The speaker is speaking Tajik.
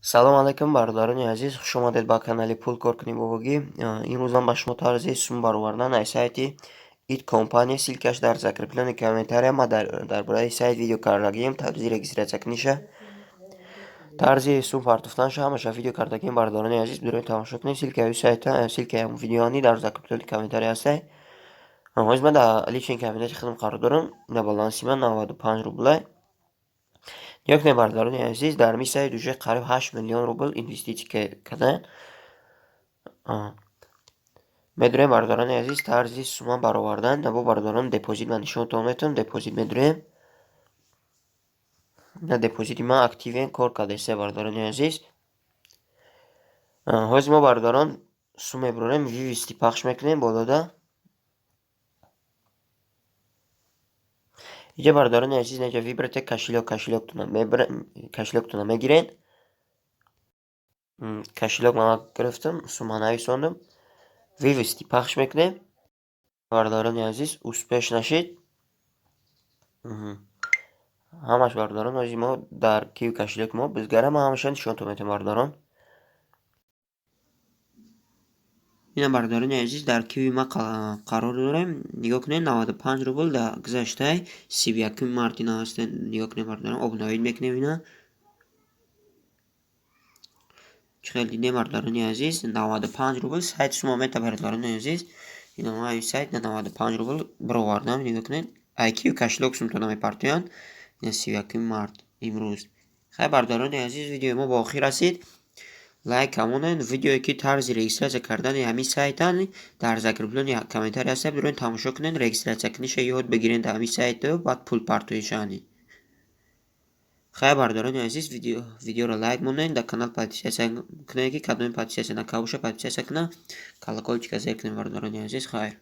Салом алайкум, бародарони азиз, хуш омадед ба канали Пулкор кунӣ бовогӣ. Имрӯз ман ба шумо тарзи сум баровардан аз сайти ит компания, силкаш дар закреплении комментария. Ман дар бораи сайт видео кардагим, тарзи регистратсия куниша, тарзи сум партофтанша, ҳамаша видео кардагим. Бародарони азиз, бироед тамошо кунед. Силкаи сайта, силкаи видеони дар закреплении комментария ҳастад. ҳозир ман дар лични кабинети худам қарор дорам. На баланси ман 95 рублай. Як не бародарони азиз, дар ми сайт уже қариб 8 миллион рубл инвестиция карданд. Медурем бародарони азиз, тарзи сума баровардан. Бо бародарон депозит ман нишонтон метавонам. Депозит медурем. На депозити ман активен кор кардеса бародарони азиз. ҳозир мо бародарон сум мебурем, вивести пахш мекунем болода. اینجا برادران عزیز، اینجا ویبرت کشیلوکتون میگیرین. کشیلوک من گرفتم، سوما نویساندم، ویوستی پخش میکنیم. برادران عزیز اوسپش نشید. همش برادران عزیز، ما در کیو کشیلوک ما بزگره ما همشان نشون تو میتیم برادران. اینا برادران عزیز در کیوی ما قرار داریم. نگاه کنید 95 روبل در گذشته 31 مارت اینا هستن. نگاه کنید برادران، ابونوید میکنیم اینا. چخیل دیده برادران عزیز، 95 روبل سایت شما میته برادران عزیز. اینا ما این سایت 95 روبل برآوردم. نگاه کنید IQ کشلوک سم تو نمی پارتیان. اینا 31 مارت امروز. خیلی برادران عزیز، ویدیو ما با آخر رسید. لایک کنید. ویدیویی که طرز رجیستر کردن همین سایتان در закреплении کامنتاری هست. برید تماشا کنید. رجیستر کنیش یاد بگیرید در همین سایت و بعد پول پارتویشانی. خیلی برادران عزیز، ویدیو رو لایک مونید. در کانال پادپیسیاسیا کنید که کدوم پادپیسیاسیا نکاوشه پادپیسیاسیا کنه. کالکولچیک زر کنید برادران عزیز. خیر.